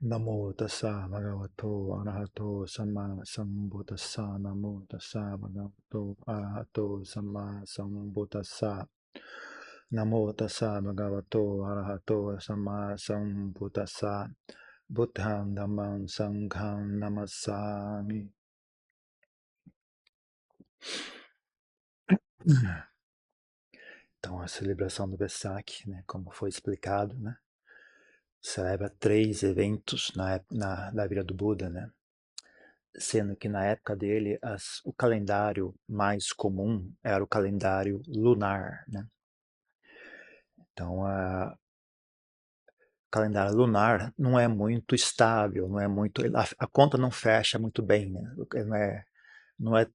Namo tassa bhagavato arahato samma sambuddhassa. Namo tassa bhagavato arahato samma sambuddhassa. Namo tassa bhagavato arahato samma sambuddhassa. Buddham dhammam sangham namassami. Então, a celebração do Vesak, né, como foi explicado, né, celebra 3 eventos na vida do Buda, né, sendo que na época dele o calendário mais comum era o calendário lunar, né. Então, o calendário lunar não é muito estável, não é muito, a conta não fecha muito bem, né, não é,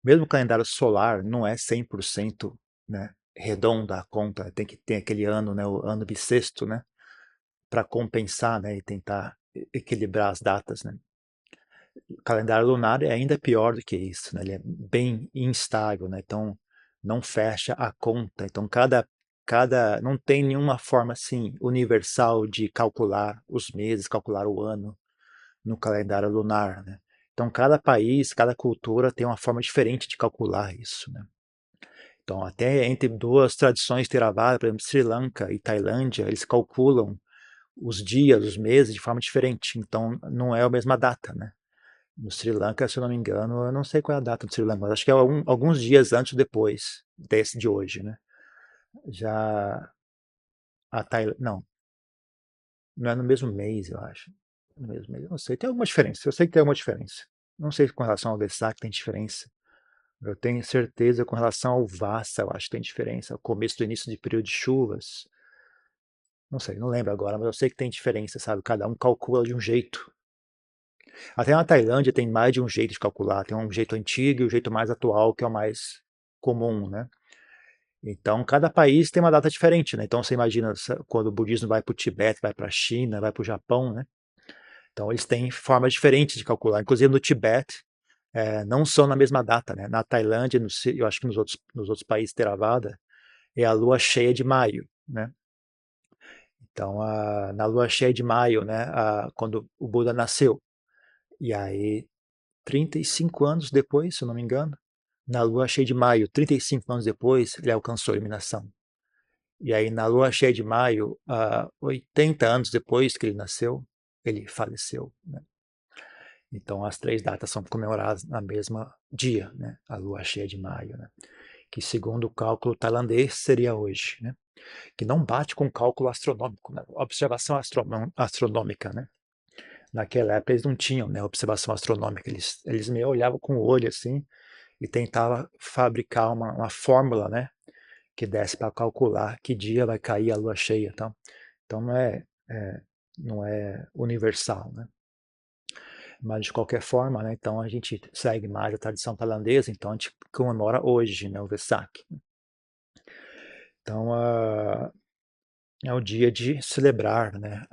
mesmo o calendário solar não é 100%, né, redonda a conta, tem que ter aquele ano, né, o ano bissexto, né, para compensar, né, e tentar equilibrar as datas, né. O calendário lunar é ainda pior do que isso, né? Ele é bem instável, né? Então não fecha a conta. Então cada não tem nenhuma forma assim universal de calcular os meses, calcular o ano no calendário lunar, né? Então cada país, cada cultura tem uma forma diferente de calcular isso, né? Então até entre duas tradições Theravada, por exemplo, Sri Lanka e Tailândia, eles calculam os dias, os meses de forma diferente. Então não é a mesma data, né? No Sri Lanka, se eu não me engano, eu não sei qual é a data do Sri Lanka, mas acho que é alguns dias antes ou depois desse de hoje, né? Já a Tailândia, não é no mesmo mês, eu acho. No mesmo mês, eu não sei, tem alguma diferença, eu sei que tem alguma diferença. Não sei se com relação ao Vesak tem diferença. Eu tenho certeza com relação ao Vassa, eu acho que tem diferença. O começo do início de período de chuvas, não sei, não lembro agora, mas eu sei que tem diferença, sabe? Cada um calcula de um jeito. Até na Tailândia tem mais de um jeito de calcular. Tem um jeito antigo e o jeito mais atual, que é o mais comum, né? Então, cada país tem uma data diferente, né? Então, você imagina quando o budismo vai para o Tibete, vai para a China, vai para o Japão, né? Então, eles têm formas diferentes de calcular. Inclusive, no Tibete, não são na mesma data, né? Na Tailândia, eu acho que nos outros países Theravada, é a lua cheia de maio, né? Então, na lua cheia de maio, né? Quando o Buda nasceu. E aí, 35 anos depois, se eu não me engano, na lua cheia de maio, 35 anos depois, ele alcançou a iluminação. E aí, na lua cheia de maio, 80 anos depois que ele nasceu, ele faleceu, né? Então, as 3 datas são comemoradas na mesma dia, né? A lua cheia de maio, né? Que, segundo o cálculo tailandês, seria hoje, né? Que não bate com o cálculo astronômico, né? Observação astronômica, né? Naquela época eles não tinham, né, observação astronômica, eles meio olhavam com o olho assim e tentava fabricar uma fórmula, né, que desse para calcular que dia vai cair a lua cheia, então não é universal, né? Mas de qualquer forma, né, então a gente segue mais a tradição tailandesa, então a gente comemora hoje, né, o Vesak. Então é o dia de celebrar, né,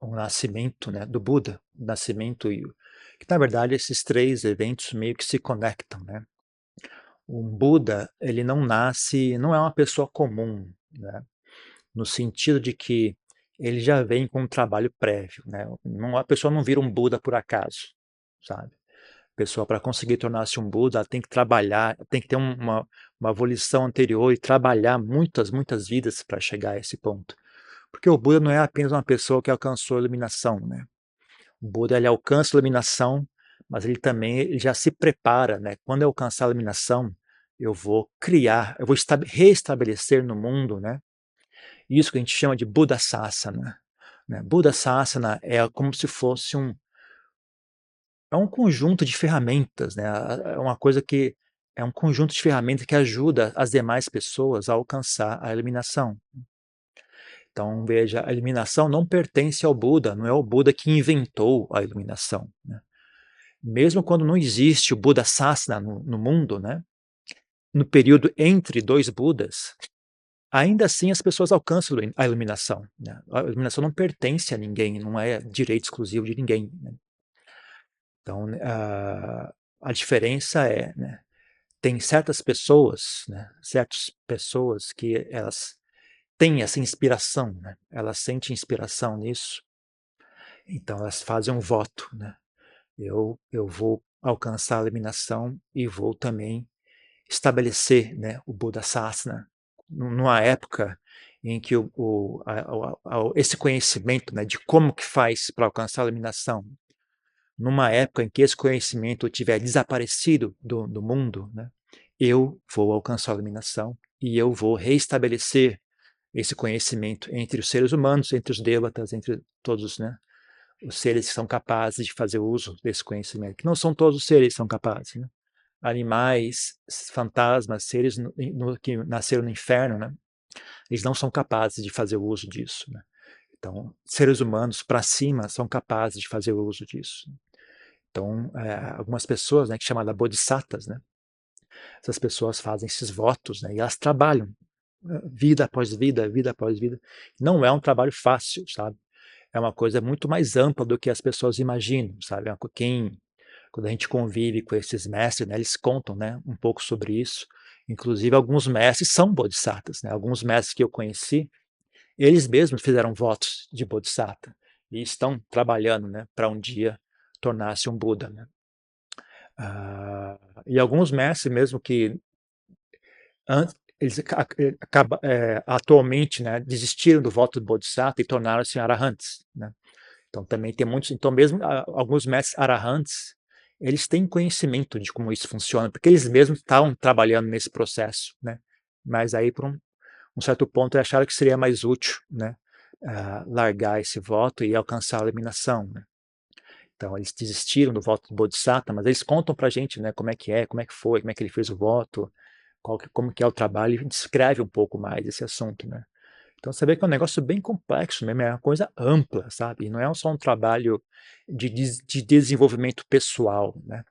o nascimento, né, do Buda, o nascimento que na verdade esses 3 eventos meio que se conectam, né? Um Buda, ele não nasce, não é uma pessoa comum, né? No sentido de que ele já vem com um trabalho prévio, né? A pessoa não vira um Buda por acaso, sabe? A pessoa, para conseguir tornar-se um Buda, ela tem que trabalhar, tem que ter uma evolução anterior e trabalhar muitas, muitas vidas para chegar a esse ponto. Porque o Buda não é apenas uma pessoa que alcançou a iluminação, né? O Buda, ele alcança a iluminação, mas ele já se prepara, né? Quando eu alcançar a iluminação, eu vou criar, eu vou reestabelecer no mundo, né? Isso que a gente chama de Buddha Sasana, né? Buddha Sasana é como se fosse um conjunto de ferramentas, né? É uma coisa que é um conjunto de ferramentas que ajuda as demais pessoas a alcançar a iluminação. Então, veja, a iluminação não pertence ao Buda, não é o Buda que inventou a iluminação, né? Mesmo quando não existe o Buda Sasana no mundo, né? No período entre 2 Budas, ainda assim as pessoas alcançam a iluminação, né? A iluminação não pertence a ninguém, não é direito exclusivo de ninguém, né? Então, a diferença é, né, tem certas pessoas, né, certas pessoas que elas têm essa inspiração, né? Elas sentem inspiração nisso, então elas fazem um voto, né? Eu vou alcançar a iluminação e vou também estabelecer, né, o Bodhisattva numa época em que esse conhecimento, né, de como que faz para alcançar a iluminação, numa época em que esse conhecimento tiver desaparecido do mundo, né, eu vou alcançar a iluminação e eu vou reestabelecer esse conhecimento entre os seres humanos, entre os devatas, entre todos, né, os seres que são capazes de fazer uso desse conhecimento, que não são todos os seres que são capazes, né? Animais, fantasmas, seres que nasceram no inferno, né? Eles não são capazes de fazer uso disso, né? Então, seres humanos para cima são capazes de fazer uso disso. Então, algumas pessoas, né, que chamadas bodhisattvas, né? Essas pessoas fazem esses votos, né? E elas trabalham vida após vida, vida após vida. Não é um trabalho fácil, sabe? É uma coisa muito mais ampla do que as pessoas imaginam, sabe? Quando a gente convive com esses mestres, né, eles contam, né, um pouco sobre isso. Inclusive, alguns mestres são bodhisattvas, né? Alguns mestres que eu conheci, eles mesmos fizeram votos de bodhisattva e estão trabalhando, né, para um dia tornar-se um Buda, né? E alguns mestres mesmo que eles atualmente, né, desistiram do voto de bodhisattva e tornaram-se arahants, né? Então também tem muitos, então mesmo alguns mestres arahants, eles têm conhecimento de como isso funciona, porque eles mesmos estavam trabalhando nesse processo, né? Mas aí por um certo ponto acharam que seria mais útil, né, largar esse voto e alcançar a iluminação, né? Então eles desistiram do voto do Bodhisattva, mas eles contam pra gente, né, como é que foi, como é que ele fez o voto, como que é o trabalho, e descreve um pouco mais esse assunto, né? Então você vê que é um negócio bem complexo mesmo, é uma coisa ampla, sabe? E não é só um trabalho de desenvolvimento pessoal, né?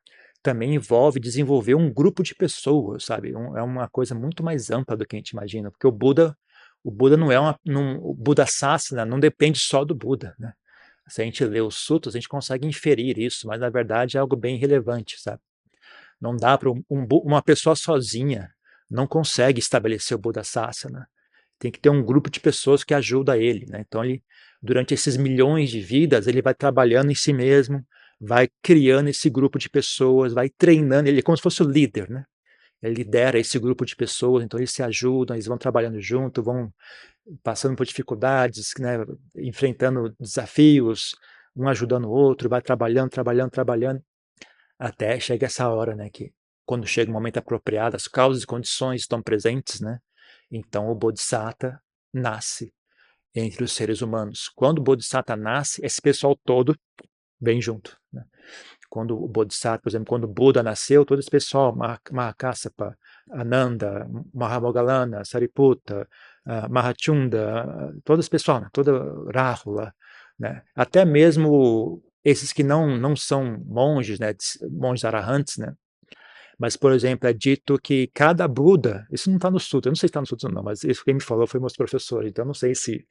Também envolve desenvolver um grupo de pessoas, sabe? É uma coisa muito mais ampla do que a gente imagina, porque o Buda não é o Buda Sasana não depende só do Buda, né? Se a gente lê os sutras, a gente consegue inferir isso, mas na verdade é algo bem relevante, sabe? Não dá para uma pessoa sozinha não consegue estabelecer o Buda Sasana. Tem que ter um grupo de pessoas que ajuda ele, né? Então ele, durante esses milhões de vidas, ele vai trabalhando em si mesmo, vai criando esse grupo de pessoas, vai treinando, ele é como se fosse o líder, né? Ele lidera esse grupo de pessoas, então eles se ajudam, eles vão trabalhando junto, vão passando por dificuldades, né? Enfrentando desafios, um ajudando o outro, vai trabalhando, trabalhando, trabalhando, até chega essa hora, né? Que quando chega o momento apropriado, as causas e condições estão presentes, né? Então o Bodhisattva nasce entre os seres humanos. Quando o Bodhisattva nasce, esse pessoal todo vem junto, né? Quando o Bodhisattva, por exemplo, quando o Buda nasceu, todo esse pessoal, Mahakassapa, Ananda, Mahamoggallana, Sariputta, Mahachunda, todo esse pessoal, né? Todo Rahula, né? Até mesmo esses que não são monges, né? Monges arahants, né? Mas, por exemplo, é dito que cada Buda, isso não está no Sutra, eu não sei se está no Sutra ou não, mas isso quem me falou foi meus professores, então eu não sei se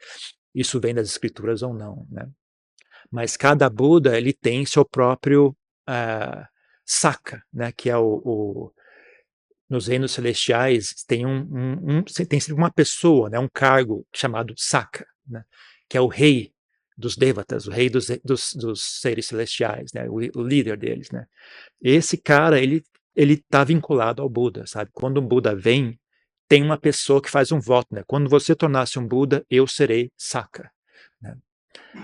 isso vem das escrituras ou não, né? Mas cada Buda, ele tem seu próprio Saka, né? Que é nos reinos celestiais tem tem sempre uma pessoa, né? Um cargo chamado Saka, né? Que é o rei dos Devatas, o rei dos seres celestiais, né? O líder deles, né? Esse cara, ele está vinculado ao Buda, sabe? Quando um Buda vem, tem uma pessoa que faz um voto, né? Quando você tornar-se um Buda, eu serei Saka, né?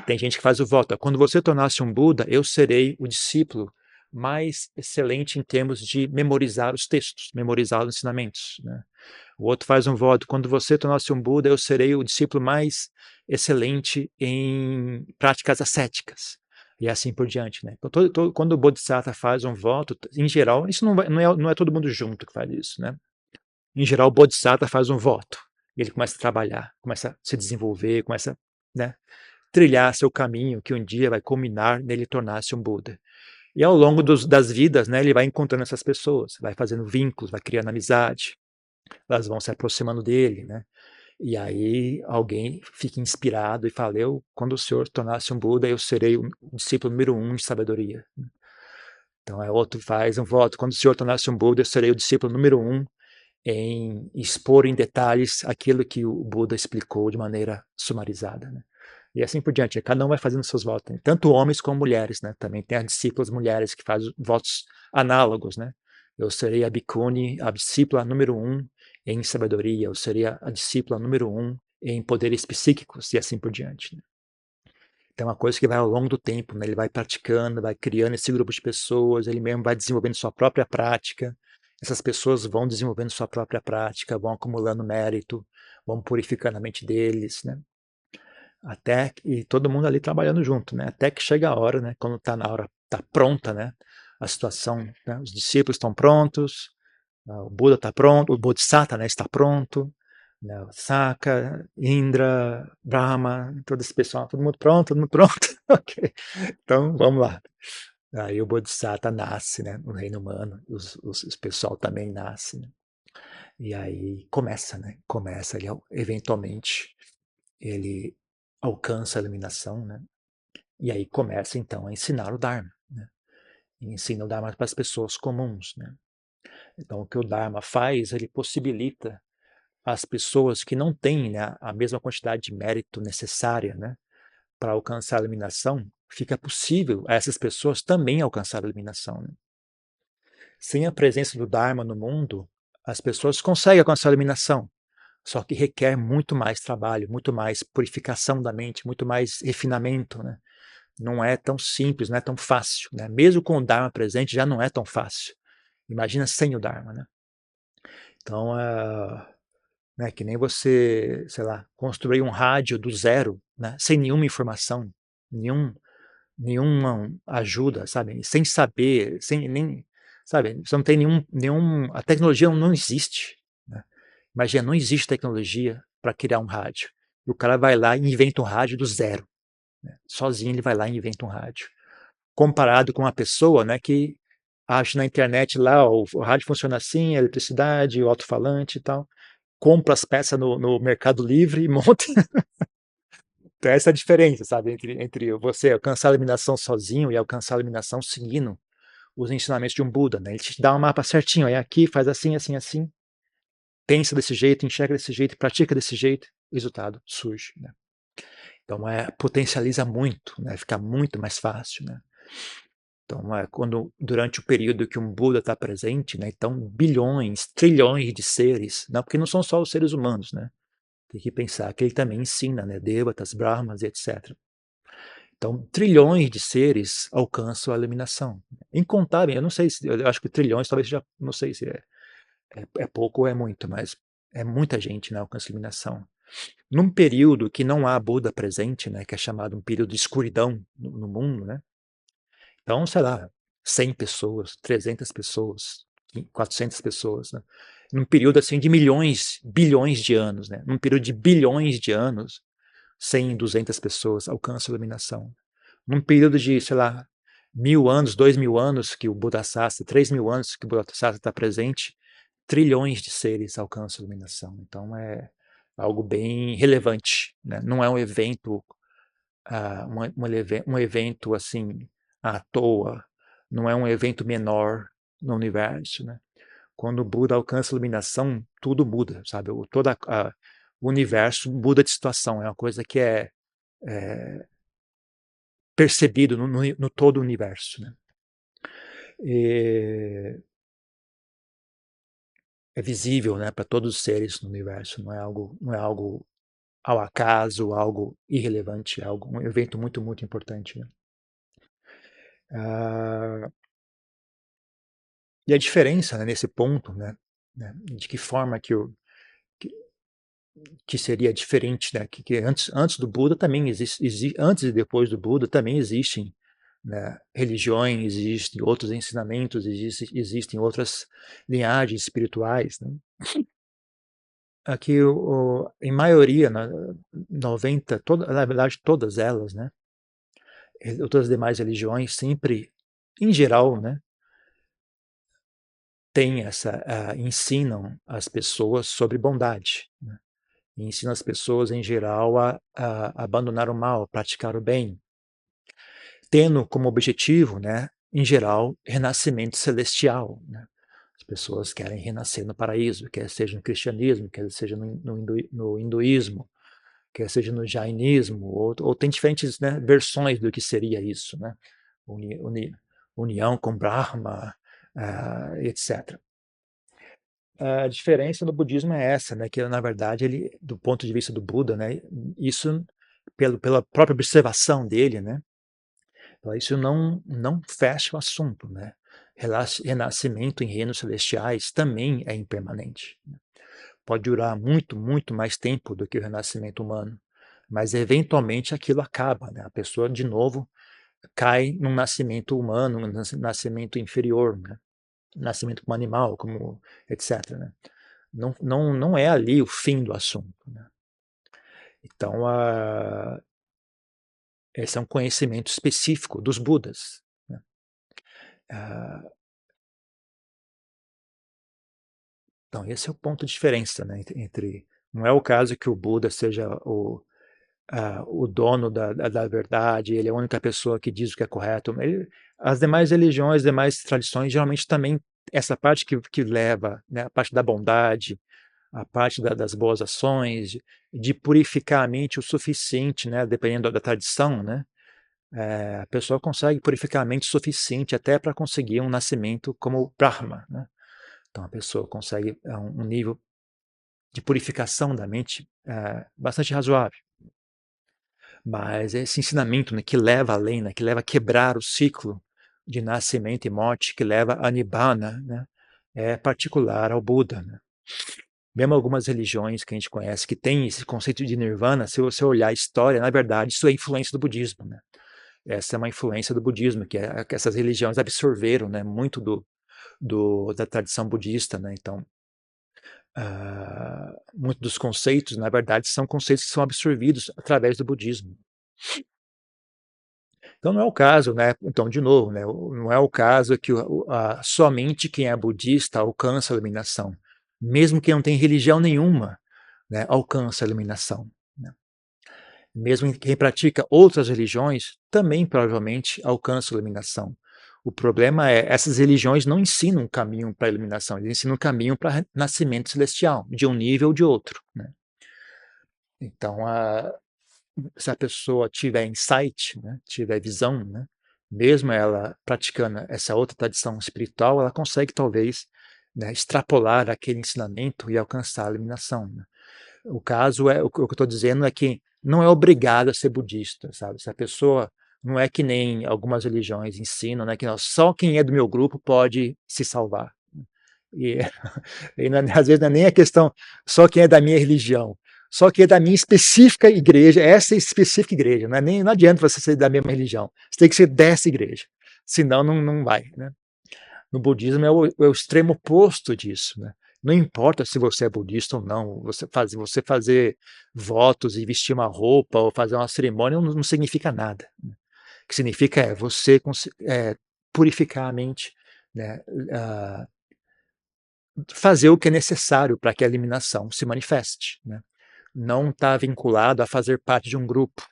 Tem gente que faz o voto, quando você tornar-se um Buda, eu serei o discípulo mais excelente em termos de memorizar os textos, memorizar os ensinamentos, né? O outro faz um voto, quando você tornar-se um Buda, eu serei o discípulo mais excelente em práticas ascéticas, e assim por diante, né? Então, quando o Bodhisattva faz um voto, em geral, isso não é todo mundo junto que faz isso, né? Em geral, o Bodhisattva faz um voto, e ele começa a trabalhar, começa a se desenvolver, começa, né, trilhar seu caminho, que um dia vai culminar nele tornar-se um Buda. E ao longo das vidas, né, ele vai encontrando essas pessoas, vai fazendo vínculos, vai criando amizade, elas vão se aproximando dele, né? E aí alguém fica inspirado e fala, quando o senhor tornar-se um Buda, eu serei o discípulo número 1 de sabedoria. Então outro faz um voto, quando o senhor tornar-se um Buda, eu serei o discípulo número 1 em expor em detalhes aquilo que o Buda explicou de maneira sumarizada, né? E assim por diante, cada um vai fazendo seus votos, né? Tanto homens como mulheres, né? Também tem as discípulas mulheres que fazem votos análogos, né? Eu serei a bhikkhuni, a discípula número 1 em sabedoria, eu seria a discípula número 1 em poderes psíquicos e assim por diante, né? Então é uma coisa que vai ao longo do tempo, né? Ele vai praticando, vai criando esse grupo de pessoas, ele mesmo vai desenvolvendo sua própria prática, essas pessoas vão desenvolvendo sua própria prática, vão acumulando mérito, vão purificando a mente deles, né? Até e todo mundo ali trabalhando junto, né? Até que chega a hora, né? Quando está na hora, está pronta, né? A situação, né? Os discípulos estão prontos, o Buda está pronto, o Bodhisattva, né, está pronto, né, o Saka, Indra, Brahma, todo esse pessoal, todo mundo pronto, todo mundo pronto, ok? Então vamos lá. Aí o Bodhisattva nasce, né, no reino humano, os pessoal também nasce, né? E aí começa, né? Começa, ele eventualmente ele alcança a iluminação, né? E aí começa então a ensinar o Dharma, né? E ensina o Dharma para as pessoas comuns, né? Então o que o Dharma faz, ele possibilita às pessoas que não têm, né, a mesma quantidade de mérito necessária, né, para alcançar a iluminação, fica possível a essas pessoas também alcançar a iluminação, né? Sem a presença do Dharma no mundo, as pessoas conseguem alcançar a iluminação, só que requer muito mais trabalho, muito mais purificação da mente, muito mais refinamento, né? Não é tão simples, não é tão fácil, né? Mesmo com o Dharma presente, já não é tão fácil. Imagina sem o Dharma, né? Então, né, que nem você, sei lá, construir um rádio do zero, né, sem nenhuma informação, nenhum, nenhuma ajuda, sabe? Sem saber, sem nem, sabe? Você não tem a tecnologia não existe, né? Imagina, não existe tecnologia para criar um rádio. E o cara vai lá e inventa um rádio do zero, né? Sozinho ele vai lá e inventa um rádio. Comparado com uma pessoa, né, que acha na internet lá, o rádio funciona assim, a eletricidade, o alto-falante e tal, compra as peças no Mercado Livre e monta. Então, essa é a diferença, sabe, entre você alcançar a iluminação sozinho e alcançar a iluminação seguindo os ensinamentos de um Buda, né? Ele te dá um mapa certinho, é aqui, faz assim, assim, assim, pensa desse jeito, enxerga desse jeito, pratica desse jeito, o resultado surge, né? Então, potencializa muito, né? Fica muito mais fácil, né? Então, quando durante o período que um Buda está presente, né? Então, bilhões, trilhões de seres, não, porque não são só os seres humanos, né? Tem que pensar que ele também ensina, né? Devatas, Brahmas, etc. Então, trilhões de seres alcançam a iluminação. Incontável, eu não sei se, eu acho que trilhões talvez já, não sei se é pouco ou é muito, mas é muita gente, né, alcança a iluminação. Num período que não há Buda presente, né, que é chamado um período de escuridão no mundo, né? Então, sei lá, 100 pessoas, 300 pessoas, 400 pessoas, né? Num período assim de milhões, bilhões de anos, né? Num período de bilhões de anos, 100, 200 pessoas alcançam a iluminação. Num período de, sei lá, 1000 anos, 2000 anos que o Bodhisattva, 3000 anos que o Bodhisattva está presente, trilhões de seres alcançam a iluminação. Então é algo bem relevante, né? Não é um evento, um evento assim à toa, não é um evento menor no universo, né? Quando o Buda alcança a iluminação, tudo muda, sabe? O universo muda de situação, é uma coisa que é percebido no todo o universo, né? E é visível, né, para todos os seres no universo, não é algo ao acaso, algo irrelevante, é um evento muito, muito importante, né? Ah, e a diferença, né, nesse ponto, né, de que forma que, que seria diferente, né, que antes do Buda também antes e depois do Buda também existem, né, religiões, existem outros ensinamentos, existem outras linhagens espirituais, né? Aqui, em maioria, 90, na verdade, todas elas, né? Todas as demais religiões sempre, em geral, né? Tem ensinam as pessoas sobre bondade, né? E ensinam as pessoas, em geral, a abandonar o mal, a praticar o bem, tendo como objetivo, né? Em geral, renascimento celestial, né? pessoas querem renascer no paraíso, quer seja no cristianismo, quer seja no hinduísmo, quer seja no jainismo, ou tem diferentes, né, versões do que seria isso, né? Uni, uni, união com Brahma, etc. A diferença no budismo é essa, né, que na verdade ele, do ponto de vista do Buda, né, isso pela própria observação dele, né, isso não fecha o assunto, né. Renascimento em reinos celestiais também é impermanente. Pode durar muito, muito mais tempo do que o renascimento humano, mas eventualmente aquilo acaba, né? A pessoa de novo cai num nascimento humano, num nascimento inferior, né? Nascimento como animal, como etc. Né? Não é ali o fim do assunto. Né? Então, esse é um conhecimento específico dos Budas. Né? Ah, então, esse é o ponto de diferença, né, entre não é o caso que o Buda seja o dono da verdade, ele é a única pessoa que diz o que é correto. As demais religiões, as demais tradições, geralmente também essa parte que leva, né, a parte da bondade, a parte das boas ações, de purificar a mente o suficiente, né, dependendo da tradição, né, a pessoa consegue purificar a mente o suficiente até para conseguir um nascimento como Brahma. Né? Então a pessoa consegue um nível de purificação da mente bastante razoável. Mas esse ensinamento, né, que leva além, né, que leva a quebrar o ciclo de nascimento e morte, que leva a Nibbana, né, é particular ao Buda. Né? Mesmo algumas religiões que a gente conhece que têm esse conceito de Nirvana, se você olhar a história, na verdade, isso é influência do budismo. Né? Essa é uma influência do budismo, que essas religiões absorveram, né, muito da tradição budista. Né? Então, muitos dos conceitos, na verdade, são conceitos que são absorvidos através do budismo. Então não é o caso, né? Então, de novo, né? Não é o caso que somente quem é budista alcança a iluminação. Mesmo quem não tem religião nenhuma, né, alcança a iluminação. Né? Mesmo quem pratica outras religiões também provavelmente alcança a iluminação. O problema é essas religiões não ensinam um caminho para a iluminação, eles ensinam um caminho para nascimento celestial, de um nível ou de outro. Né? Então, se a pessoa tiver insight, né, tiver visão, né, mesmo ela praticando essa outra tradição espiritual, ela consegue talvez, né, extrapolar aquele ensinamento e alcançar a iluminação. Né? O caso é o que eu estou dizendo é que não é obrigado a ser budista, sabe? Se a pessoa não é que nem algumas religiões ensinam, né, que só quem é do meu grupo pode se salvar. E, às vezes não é nem a questão só quem é da minha religião, só quem é da minha específica igreja, essa específica igreja. Não adianta você ser da mesma religião, você tem que ser dessa igreja, senão não vai. Né? No budismo é o extremo oposto disso. Né? Não importa se você é budista ou não, você fazer votos e vestir uma roupa ou fazer uma cerimônia não significa nada. Né? O que significa é você purificar a mente, né? Fazer o que é necessário para que a eliminação se manifeste. Né? Não está vinculado a fazer parte de um grupo,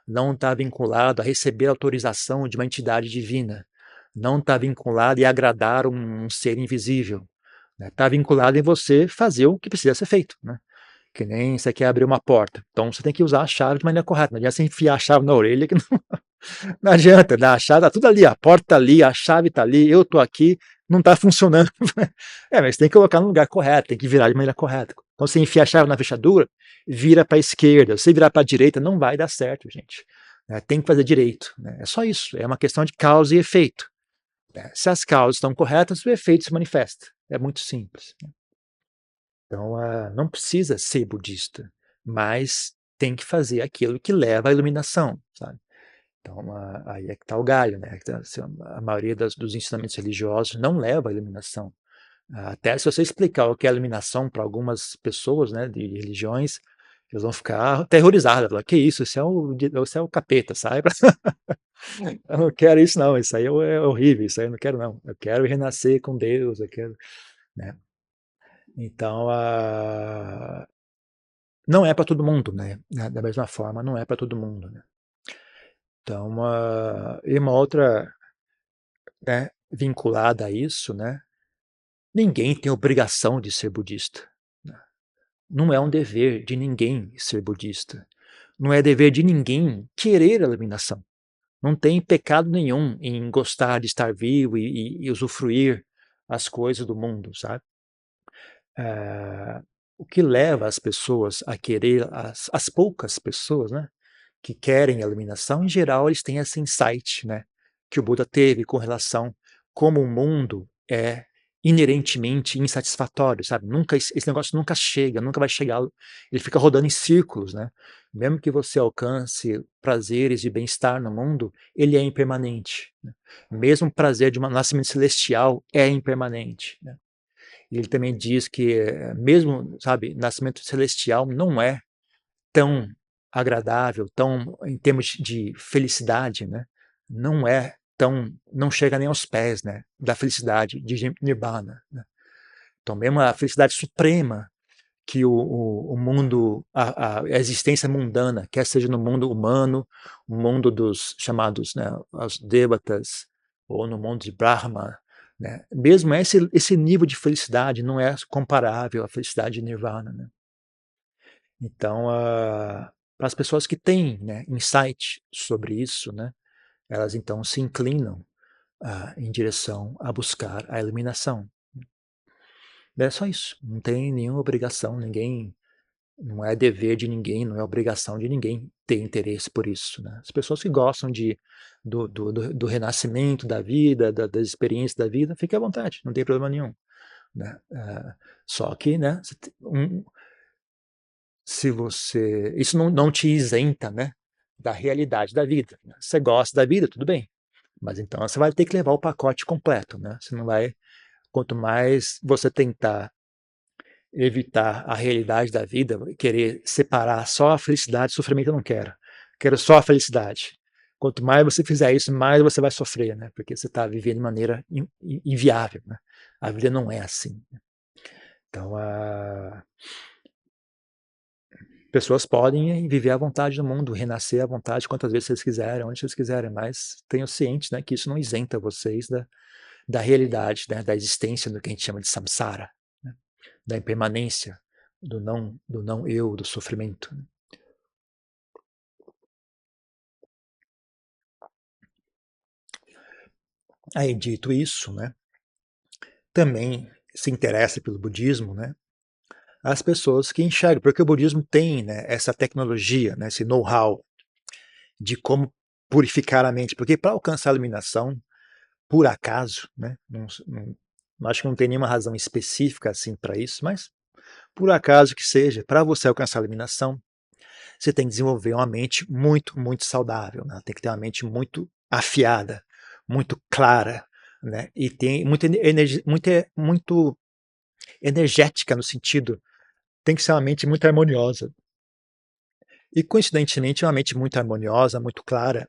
não está vinculado a receber autorização de uma entidade divina, não está vinculado a agradar um ser invisível. Está vinculado em você fazer o que precisa ser feito. Né? Que nem você quer abrir uma porta. Então você tem que usar a chave de maneira correta. Não adianta você enfiar a chave na orelha que não adianta, né? A chave tá tudo ali, a porta tá ali, a chave tá ali, eu tô aqui, não tá funcionando. Mas tem que colocar no lugar correto, tem que virar de maneira correta. Então, você enfia a chave na fechadura, vira para a esquerda. Se virar para a direita, não vai dar certo, gente. Tem que fazer direito. É só isso. É uma questão de causa e efeito. Se as causas estão corretas, o efeito se manifesta. É muito simples. Então, não precisa ser budista, mas tem que fazer aquilo que leva à iluminação, sabe? Então, aí é que está o galho, né? Assim, a maioria dos ensinamentos religiosos não leva à iluminação. Até se você explicar o que é a iluminação para algumas pessoas, né, de religiões, eles vão ficar aterrorizados. Falar, que isso? Isso é o capeta, sai pra... Eu não quero isso não, isso aí é horrível, isso aí eu não quero não. Eu quero renascer com Deus, eu quero... Né? Então, não é para todo mundo, né? Da mesma forma, não é para todo mundo, né? Então, e uma outra, né, vinculada a isso, né, Ninguém tem obrigação de ser budista. Não é um dever de ninguém ser budista. Não é dever de ninguém querer a iluminação. Não tem pecado nenhum em gostar de estar vivo e usufruir as coisas do mundo, sabe? O que leva as pessoas a querer, as poucas pessoas, né, que querem a iluminação, em geral, eles têm esse insight, né, que o Buda teve com relação como o mundo é inerentemente insatisfatório, sabe? Nunca esse negócio nunca chega, nunca vai chegar, ele fica rodando em círculos, né? Mesmo que você alcance prazeres de bem-estar no mundo, ele é impermanente. Né? Mesmo o prazer de um nascimento celestial é impermanente. Né? E ele também diz que mesmo, sabe, nascimento celestial não é tão agradável, tão em termos de felicidade, né? Não é tão, não chega nem aos pés, né, da felicidade de Nibbana. Né? Então, mesmo a felicidade suprema que o mundo, a existência mundana, quer seja no mundo humano, o mundo dos chamados, né, os devatas, ou no mundo de Brahma, né, mesmo esse nível de felicidade não é comparável à felicidade de Nirvana. Né? Então, para as pessoas que têm, né, insight sobre isso, né, elas então se inclinam em direção a buscar a iluminação. É só isso, não tem nenhuma obrigação, ninguém, não é dever de ninguém, não é obrigação de ninguém ter interesse por isso. Né? As pessoas que gostam do renascimento da vida, das experiências da vida, fiquem à vontade, não tem problema nenhum. Né? Só que, né, se você, isso não te isenta, né, da realidade da vida. Né? Você gosta da vida, tudo bem, mas então você vai ter que levar o pacote completo. Né? Você não vai, quanto mais você tentar evitar a realidade da vida, querer separar só a felicidade e o sofrimento, eu não quero. Quero só a felicidade. Quanto mais você fizer isso, mais você vai sofrer, né? Porque você está vivendo de maneira inviável, né? A vida não é assim. Então, pessoas podem viver à vontade no mundo, renascer à vontade quantas vezes vocês quiserem, onde vocês quiserem, mas tenham ciente, né, que isso não isenta vocês da realidade, né, da existência do que a gente chama de samsara, né, da impermanência, do não eu, do sofrimento. Aí, dito isso, né, também se interessa pelo budismo, né, as pessoas que enxergam, porque o budismo tem, né, essa tecnologia, né, esse know-how de como purificar a mente, porque para alcançar a iluminação, por acaso, né, acho que não tem nenhuma razão específica assim para isso, mas por acaso que seja, para você alcançar a iluminação, você tem que desenvolver uma mente muito, muito saudável, né? Tem que ter uma mente muito afiada, muito clara, né? E tem muito energética no sentido, tem que ser uma mente muito harmoniosa. E coincidentemente, uma mente muito harmoniosa, muito clara,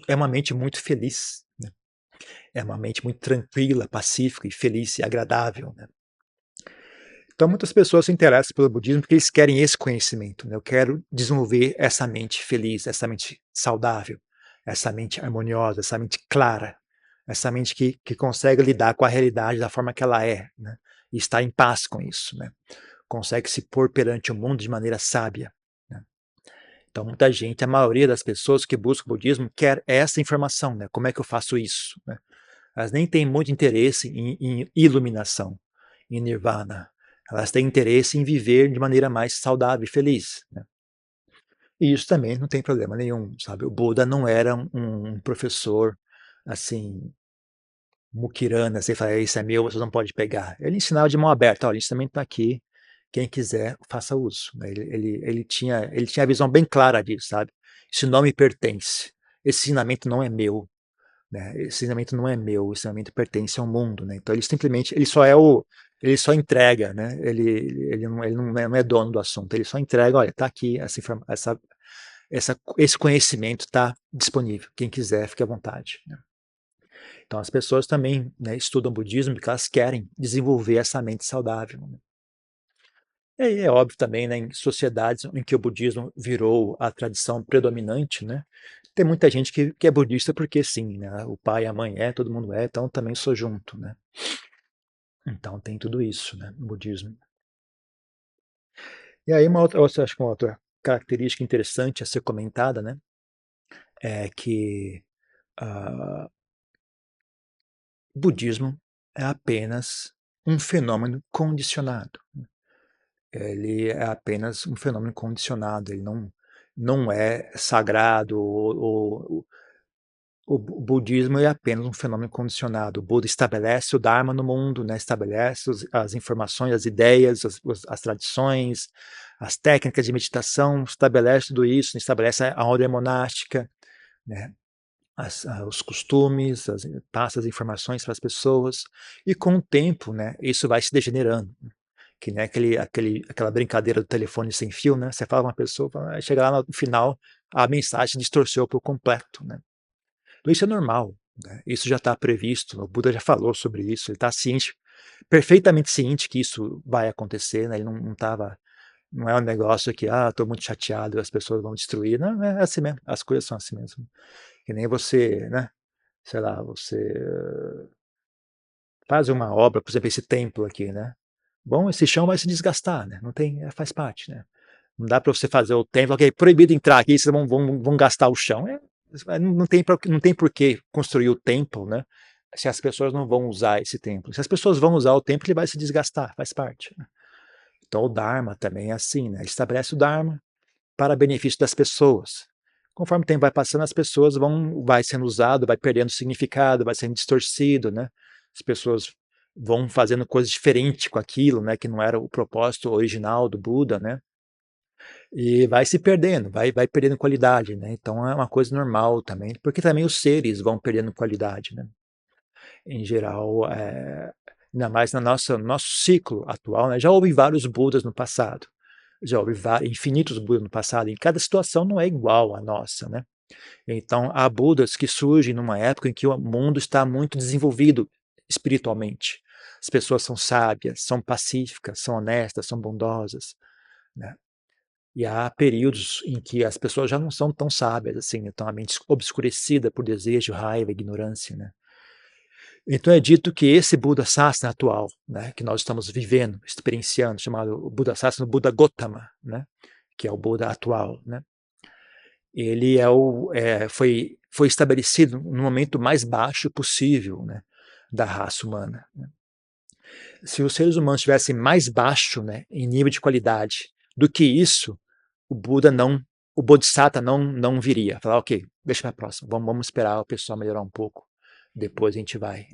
é uma mente muito feliz, né? É uma mente muito tranquila, pacífica e feliz e agradável, né? Então, muitas pessoas se interessam pelo budismo porque eles querem esse conhecimento. Né? Eu quero desenvolver essa mente feliz, essa mente saudável, essa mente harmoniosa, essa mente clara, essa mente que consegue lidar com a realidade da forma que ela é, né? E estar em paz com isso. Né? Consegue se pôr perante o mundo de maneira sábia. Né? Então, muita gente, a maioria das pessoas que buscam o budismo quer essa informação. Né? Como é que eu faço isso? Né? Elas nem têm muito interesse em iluminação, em nirvana. Elas têm interesse em viver de maneira mais saudável e feliz. Né? E isso também não tem problema nenhum, sabe? O Buda não era um professor assim, mukirana, você fala, isso é meu, você não pode pegar. Ele ensinava de mão aberta, olha, isso também está aqui, quem quiser, faça uso. Né? Ele tinha a visão bem clara disso, sabe? Isso não me pertence. Esse ensinamento não é meu. Né? Esse ensinamento não é meu, esse ensinamento pertence ao mundo, né? Então ele simplesmente, ele só entrega, né? Ele não é dono do assunto, ele só entrega, olha, está aqui esse conhecimento está disponível, quem quiser fique à vontade. Né? Então as pessoas também, né, estudam budismo porque elas querem desenvolver essa mente saudável. Né? E é óbvio também, né, em sociedades em que o budismo virou a tradição predominante, né, tem muita gente que é budista porque sim, né, o pai, a mãe todo mundo então também sou junto, né. Então tem tudo isso, né, no budismo. E aí acho que uma outra característica interessante a ser comentada, né, é que o budismo é apenas um fenômeno condicionado. Ele é apenas um fenômeno condicionado, ele não é sagrado, o budismo é apenas um fenômeno condicionado. O Buda estabelece o Dharma no mundo, né? Estabelece as informações, as ideias, as tradições, as técnicas de meditação, estabelece tudo isso, estabelece a ordem monástica, né? Os costumes, passa as informações para as pessoas, e com o tempo, né, isso vai se degenerando. Que nem aquela brincadeira do telefone sem fio, né? Você fala com uma pessoa, chega lá no final, a mensagem distorceu por completo, né? Então isso é normal, né? Isso já está previsto, o Buda já falou sobre isso, ele está ciente, perfeitamente ciente que isso vai acontecer, né? Ele não é um negócio que, estou muito chateado, as pessoas vão destruir, não, é assim mesmo, as coisas são assim mesmo. Que nem você, né? Sei lá, você faz uma obra, por exemplo, esse templo aqui, né? Bom, esse chão vai se desgastar, né? Não tem, faz parte, né? Não dá para você fazer o templo, ok, proibido entrar aqui, vocês vão gastar o chão. Não tem por que construir o templo, né? Se as pessoas não vão usar esse templo. Se as pessoas vão usar o templo, ele vai se desgastar, faz parte. Né? Então o Dharma também é assim, né? Estabelece o Dharma para benefício das pessoas. Conforme o tempo vai passando, as pessoas vai sendo usado, vai perdendo significado, vai sendo distorcido, né? As pessoas vão fazendo coisas diferentes com aquilo, né? Que não era o propósito original do Buda, né? E vai se perdendo, vai perdendo qualidade, né? Então é uma coisa normal também, porque também os seres vão perdendo qualidade, né? Em geral, ainda mais no nosso ciclo atual, né? Já houve vários Budas no passado, já houve infinitos Budas no passado, e cada situação não é igual à nossa, né? Então há Budas que surgem numa época em que o mundo está muito desenvolvido espiritualmente. As pessoas são sábias, são pacíficas, são honestas, são bondosas, né? E há períodos em que as pessoas já não são tão sábias assim, estão a mente obscurecida por desejo, raiva, ignorância, né? Então é dito que esse Buda Sasana atual, né, que nós estamos vivendo, experienciando, chamado Buda Sasana, Buda Gotama, né, que é o Buda atual, né? Ele foi estabelecido no momento mais baixo possível, né, da raça humana. Né? Se os seres humanos estivessem mais baixo, né, em nível de qualidade do que isso, o Buda não, o Bodhisattva não viria. Falar, ok, deixa para a próxima, vamos esperar o pessoal melhorar um pouco, depois a gente vai.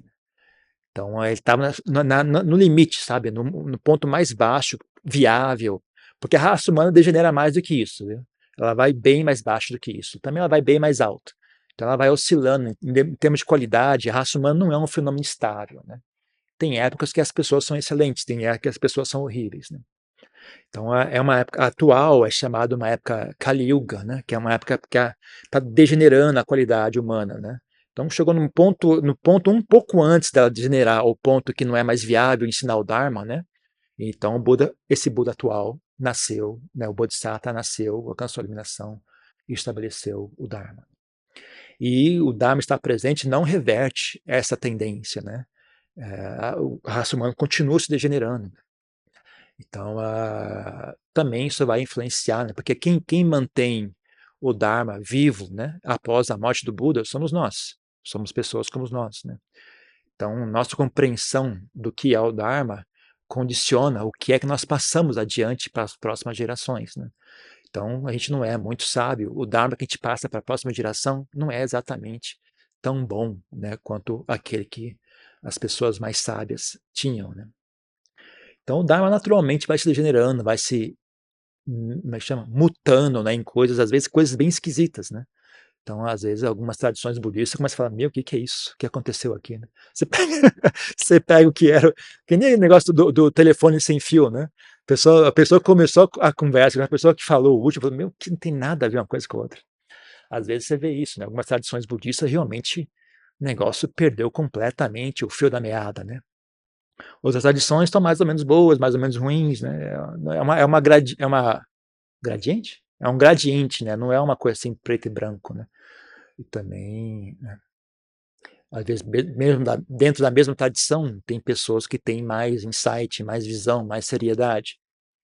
Então ele estava no limite, sabe, no ponto mais baixo, viável, porque a raça humana degenera mais do que isso, viu? Ela vai bem mais baixo do que isso, também ela vai bem mais alto. Então ela vai oscilando em termos de qualidade, a raça humana não é um fenômeno estável, né? Tem épocas que as pessoas são excelentes, tem épocas que as pessoas são horríveis, né? Então é uma época atual, é chamada uma época Kali Yuga, né? Que é uma época que está degenerando a qualidade humana, né? Então chegou no ponto um pouco antes dela degenerar, ao ponto que não é mais viável ensinar o Dharma, né? Então esse Buda atual nasceu, né? O Bodhisattva nasceu, alcançou a iluminação e estabeleceu o Dharma. E o Dharma estar presente não reverte essa tendência, né? A raça humana continua se degenerando. Então, também isso vai influenciar, né? Porque quem mantém o Dharma vivo, né, após a morte do Buda, somos nós. Somos pessoas como nós, né? Então, nossa compreensão do que é o Dharma condiciona o que é que nós passamos adiante para as próximas gerações, né? Então, a gente não é muito sábio. O Dharma que a gente passa para a próxima geração não é exatamente tão bom, né, quanto aquele que as pessoas mais sábias tinham, né? Então, o Dharma naturalmente vai se degenerando, vai se, como é que chama? Mutando, né, em coisas, às vezes, coisas bem esquisitas, né? Então, às vezes, algumas tradições budistas começam a falar, meu, o que é isso? O que aconteceu aqui? Né? Você pega, você pega o que era, que nem o negócio do telefone sem fio, né? A pessoa começou a conversa, a pessoa que falou o último, falou, meu, que não tem nada a ver uma coisa com a outra. Às vezes você vê isso, né? Algumas tradições budistas, realmente, o negócio perdeu completamente o fio da meada, né? Outras tradições estão mais ou menos boas, mais ou menos ruins, né? É uma gradiente? É um gradiente, né? Não é uma coisa assim preto e branco, né? E também, né? Às vezes, mesmo dentro da mesma tradição, tem pessoas que têm mais insight, mais visão, mais seriedade.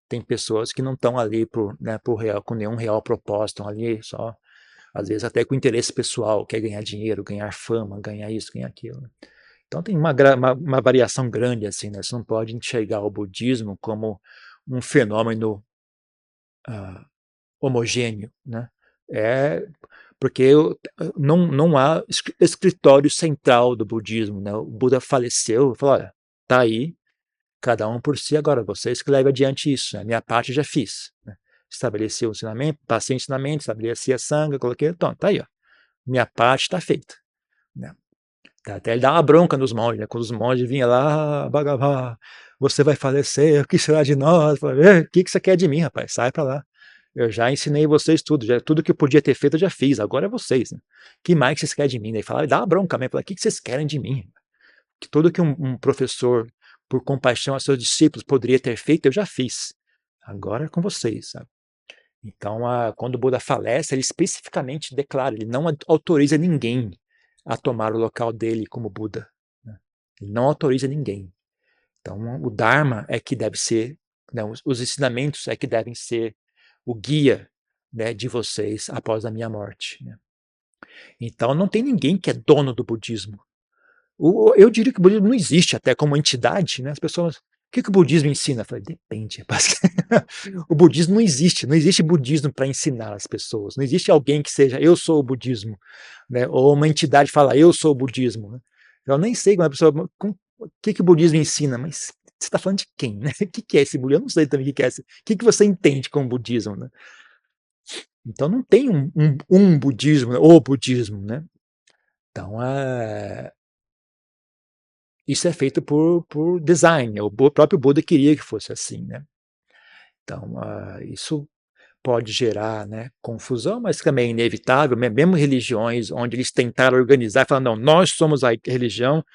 Tem pessoas que não estão ali por real, com nenhum real propósito, estão ali só, às vezes até com interesse pessoal, quer ganhar dinheiro, ganhar fama, ganhar isso, ganhar aquilo. Então tem uma variação grande, assim, né? Você não pode enxergar o budismo como um fenômeno homogêneo, né? É porque não há escritório central do budismo, né? O Buda faleceu, falou, olha, tá aí, cada um por si, agora vocês que levem adiante isso, né? Minha parte eu já fiz, né? Estabeleci o ensinamento, passei o ensinamento, estabeleci a sanga, coloquei, então, tá aí, ó, minha parte está feita, né? Até ele dá uma bronca nos monges, né? Quando os monges vinham lá, Bhagavan, você vai falecer, o que será de nós? O que você quer de mim, rapaz? Sai pra lá. Eu já ensinei vocês tudo, tudo que eu podia ter feito eu já fiz, agora é vocês, né? Que mais vocês querem de mim? Daí falava, dá uma bronca mesmo, o que vocês querem de mim? Que tudo que um professor, por compaixão a seus discípulos, poderia ter feito, eu já fiz. Agora é com vocês, sabe? Então, quando o Buda falece, ele especificamente declara, ele não autoriza ninguém a tomar o local dele como Buda, né? Ele não autoriza ninguém. Então, o Dharma é que deve ser, né, os ensinamentos é que devem ser o guia, né, de vocês após a minha morte, né? Então, não tem ninguém que é dono do budismo. Eu diria que o budismo não existe até como entidade, né? As pessoas, o que o budismo ensina? Eu falei, depende, rapaz. O budismo não existe, não existe budismo para ensinar as pessoas, não existe alguém que seja eu sou o budismo, né? Ou uma entidade fala eu sou o budismo, né? Eu nem sei como a pessoa, o que o budismo ensina, mas você está falando de quem, né? O que é esse budismo? Eu não sei também o que é esse, o que você entende com budismo, né? Então não tem um budismo, né? O budismo, né? Então, isso é feito por design, o próprio Buda queria que fosse assim, né? Então, isso pode gerar, né, confusão, mas também é inevitável, mesmo religiões onde eles tentaram organizar e falaram, não, nós somos a religião,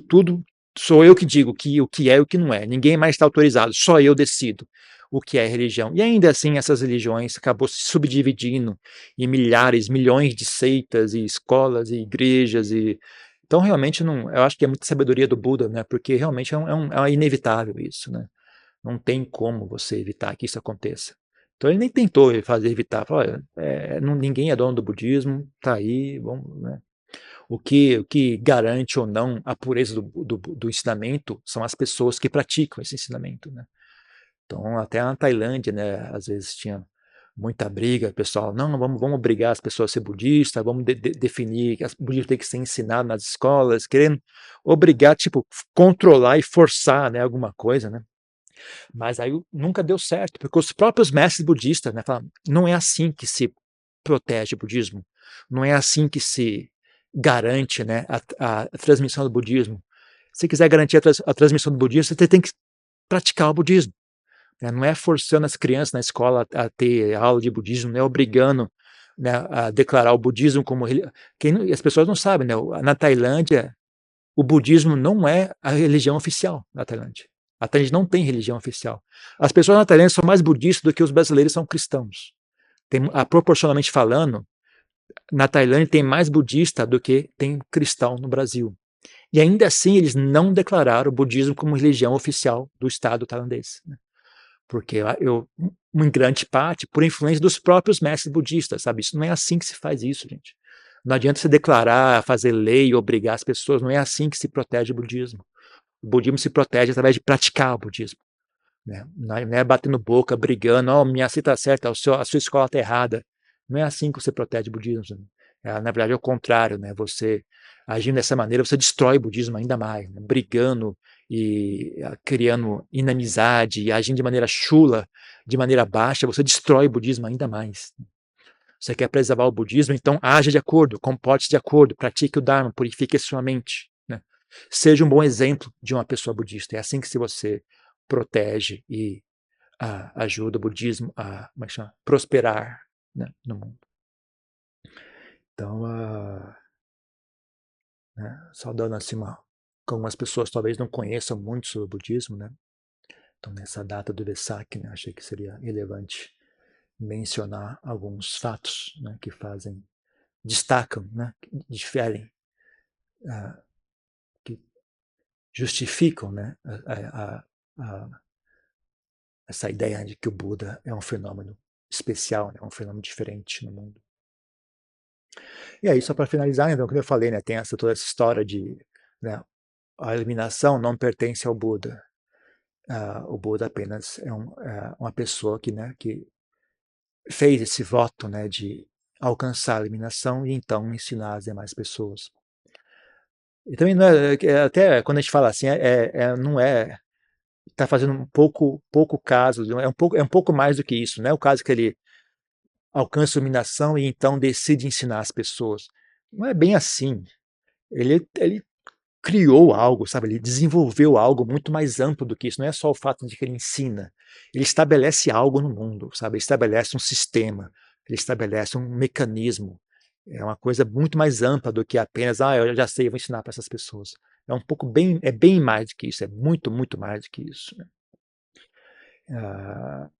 tudo sou eu que digo o que é e o que não é, ninguém mais está autorizado, só eu decido o que é religião. E ainda assim essas religiões acabou se subdividindo em milhares, milhões de seitas e escolas e igrejas e então realmente não, eu acho que é muita sabedoria do Buda, né? Porque realmente é inevitável isso, né? Não tem como você evitar que isso aconteça. Então ele nem tentou fazer evitar, falou, olha, ninguém é dono do budismo, tá aí, vamos, né? O que garante ou não a pureza do ensinamento são as pessoas que praticam esse ensinamento, né? Então até na Tailândia, né, às vezes tinha muita briga, o pessoal, não, vamos obrigar as pessoas a ser budistas, vamos definir que o budismo tem que ser ensinado nas escolas, querendo obrigar, tipo, controlar e forçar, né, alguma coisa, né? Mas aí nunca deu certo, porque os próprios mestres budistas, né, falam, não é assim que se protege o budismo, não é assim que se garante, né, a transmissão do budismo. Se quiser garantir a transmissão do budismo, você tem que praticar o budismo, né? Não é forçando as crianças na escola a ter aula de budismo, não é obrigando, né, a declarar o budismo como as pessoas não sabem, né? Na Tailândia o budismo não é a religião oficial da Tailândia. A Tailândia não tem religião oficial. As pessoas na Tailândia são mais budistas do que os brasileiros são cristãos. Proporcionalmente falando, na Tailândia tem mais budista do que tem cristão no Brasil. E ainda assim eles não declararam o budismo como religião oficial do Estado tailandês, né? Porque em grande parte, por influência dos próprios mestres budistas, sabe? Isso não é assim que se faz isso, gente. Não adianta você declarar, fazer lei, obrigar as pessoas, não é assim que se protege o budismo. O budismo se protege através de praticar o budismo, né? Não é batendo boca, brigando, oh, minha cita está certa, a sua escola está errada. Não é assim que você protege o budismo. Na verdade, é o contrário, né? Você, agindo dessa maneira, você destrói o budismo ainda mais, né? Brigando e criando inimizade, e agindo de maneira chula, de maneira baixa, você destrói o budismo ainda mais. Você quer preservar o budismo, então haja de acordo, comporte-se de acordo, pratique o Dharma, purifique a sua mente, né? Seja um bom exemplo de uma pessoa budista. É assim que se você protege e ajuda o budismo a prosperar, né, no mundo. Então, né, só dando assim como algumas pessoas talvez não conheçam muito sobre o budismo, né? Então, nessa data do Vesak, né, achei que seria relevante mencionar alguns fatos, né, que destacam, né, que diferem que justificam, né, essa ideia de que o Buda é um fenômeno especial, né, um fenômeno diferente no mundo. E aí, só para finalizar, então, como eu falei, né, tem toda essa história de, né, a iluminação não pertence ao Buda. O Buda apenas é uma pessoa que, né, que fez esse voto, né, de alcançar a iluminação e então ensinar as demais pessoas. E também não até quando a gente fala assim, não é está fazendo um pouco caso, é um pouco mais do que isso, não é o caso que ele alcança a iluminação e então decide ensinar as pessoas. Não é bem assim. Ele criou algo, sabe? Ele desenvolveu algo muito mais amplo do que isso. Não é só o fato de que ele ensina. Ele estabelece algo no mundo, sabe? Ele estabelece um sistema, ele estabelece um mecanismo. É uma coisa muito mais ampla do que apenas, eu já sei, eu vou ensinar para essas pessoas. É bem mais do que isso, é muito, muito mais do que isso. Né? Ah,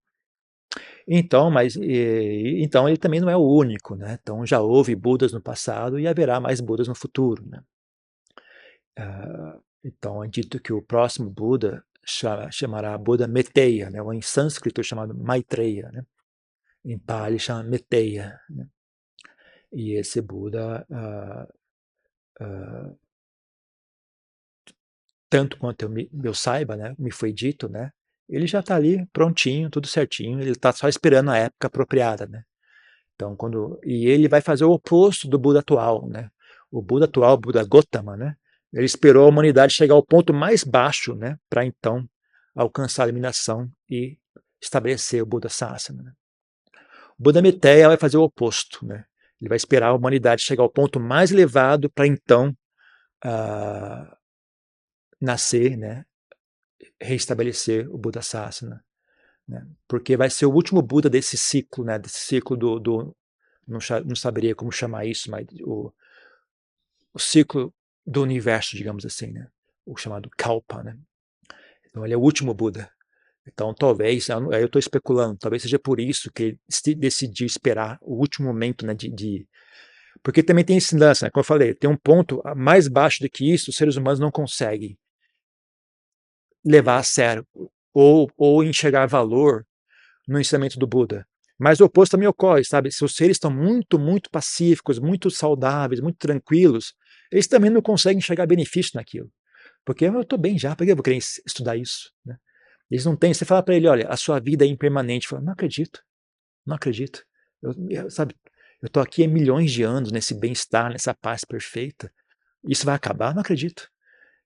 então ele também não é o único, né? Então já houve Budas no passado e haverá mais Budas no futuro, né? Então é dito que o próximo Buda chamará Buda Meteya, né? Ou em sânscrito chamado Maitreya, né? Em Pali chama Meteya, né? E esse Buda, tanto quanto eu saiba, né? Me foi dito, né? Ele já está ali prontinho, tudo certinho. Ele está só esperando a época apropriada, né? Então, e ele vai fazer o oposto do Buda atual, né? O Buda atual, o Buda Gotama, né? Ele esperou a humanidade chegar ao ponto mais baixo, né? Para então alcançar a iluminação e estabelecer o Buda Sasana. Né? O Buda Miteya vai fazer o oposto, né? Ele vai esperar a humanidade chegar ao ponto mais elevado para então nascer, né? Reestabelecer o Buda Sasana. Né? Porque vai ser o último Buda desse ciclo, né? Desse ciclo não saberia como chamar isso, mas o ciclo do universo, digamos assim, né? O chamado Kalpa, né? Então ele é o último Buda. Então talvez, aí eu estou especulando, talvez seja por isso que ele decidiu esperar o último momento, né? Porque também tem esse lance, né? Como eu falei, tem um ponto mais baixo do que isso, os seres humanos não conseguem levar a sério ou enxergar valor no ensinamento do Buda. Mas o oposto também ocorre, sabe? Se os seres estão muito, muito pacíficos, muito saudáveis, muito tranquilos, eles também não conseguem enxergar benefício naquilo. Porque eu estou bem já, por que eu vou querer estudar isso? Né? Eles não têm. Você fala para ele, olha, a sua vida é impermanente. Fala, não acredito, não acredito. Sabe, eu estou aqui há milhões de anos nesse bem-estar, nessa paz perfeita. Isso vai acabar? Não acredito.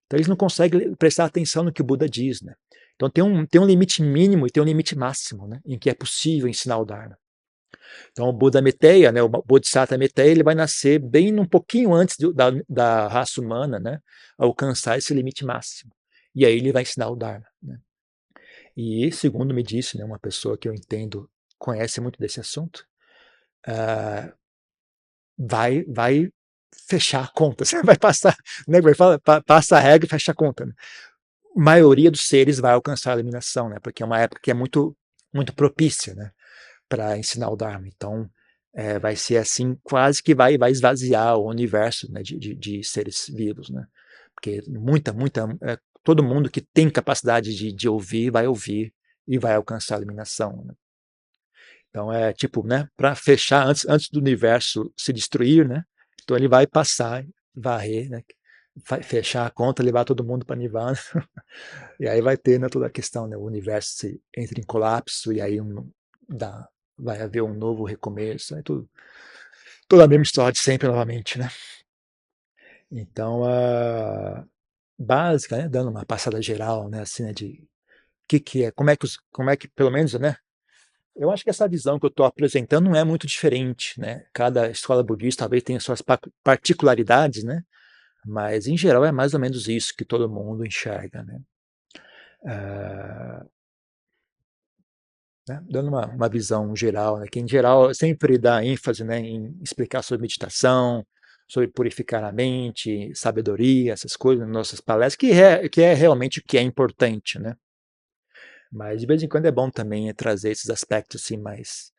Então eles não conseguem prestar atenção no que o Buda diz, né? Então tem um limite mínimo e tem um limite máximo, né? Em que é possível ensinar o Dharma. Então o Buda Meteya, né? O Bodhisattva Meteya, ele vai nascer bem um pouquinho antes da raça humana, né? Alcançar esse limite máximo. E aí ele vai ensinar o Dharma, né? E segundo me disse, né? Uma pessoa que eu entendo conhece muito desse assunto, vai fechar a conta, você vai passar, né? Passa a regra e fecha a conta, né? Maioria dos seres vai alcançar a iluminação, né? Porque é uma época que é muito, muito propícia, né? Para ensinar o Dharma. Então, vai ser assim, quase que vai esvaziar o universo, né? De seres vivos, né? Porque todo mundo que tem capacidade de ouvir, vai ouvir e vai alcançar a iluminação, né? Então, é tipo, né? Para fechar, antes do universo se destruir, né? Então, ele vai passar, varrer, né? Fechar a conta, levar todo mundo para Nirvana. E aí vai ter, né, toda a questão, né, o universo entra em colapso e aí vai haver um novo recomeço, né, toda a mesma história de sempre novamente, né? Então, a básica, né, dando uma passada geral, né, assim, né, de que é, como é que, pelo menos, né, eu acho que essa visão que eu estou apresentando não é muito diferente, né? Cada escola budista talvez tenha suas particularidades, né? Mas, em geral, é mais ou menos isso que todo mundo enxerga, né? Ah, né? Dando uma visão geral, né? Que em geral sempre dá ênfase, né, em explicar sobre meditação, sobre purificar a mente, sabedoria, essas coisas nas nossas palestras, que é realmente o que é importante, né? Mas de vez em quando é bom também trazer esses aspectos assim mais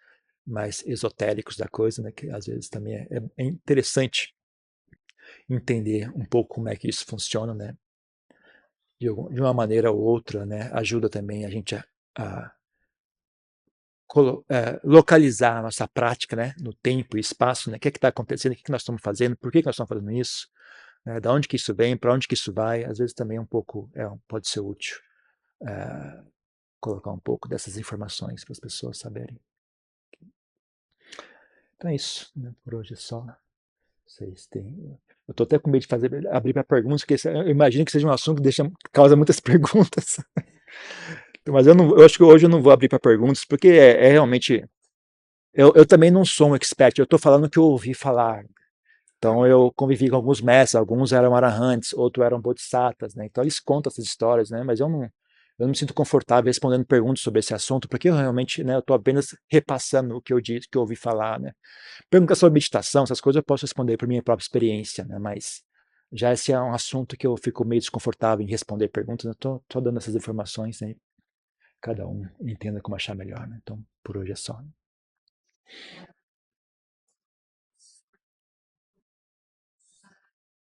esotéricos da coisa, né? Que às vezes também é interessante entender um pouco como é que isso funciona, né? De uma maneira ou outra, né? Ajuda também a gente a localizar a nossa prática, né? No tempo e espaço, né? O que está acontecendo, o que nós estamos fazendo, por que nós estamos fazendo isso, né? Da onde que isso vem, para onde que isso vai, às vezes também é um pouco, pode ser útil colocar um pouco dessas informações para as pessoas saberem. Então é isso, né? Por hoje é só. Vocês têm. Eu estou até com medo de abrir para perguntas, porque eu imagino que seja um assunto que causa muitas perguntas. Mas eu acho que hoje eu não vou abrir para perguntas, porque realmente. Eu também não sou um expert, eu estou falando o que eu ouvi falar. Então eu convivi com alguns mestres, alguns eram arahantes, outros eram bodhisattvas, né? Então eles contam essas histórias, né? Mas eu não me sinto confortável respondendo perguntas sobre esse assunto, porque eu realmente, né, eu estou apenas repassando o que eu disse, que eu ouvi falar, né? Perguntas sobre meditação, essas coisas eu posso responder por minha própria experiência, né? Mas já esse é um assunto que eu fico meio desconfortável em responder perguntas, eu estou dando essas informações, né? Cada um entenda como achar melhor, né? Então por hoje é só.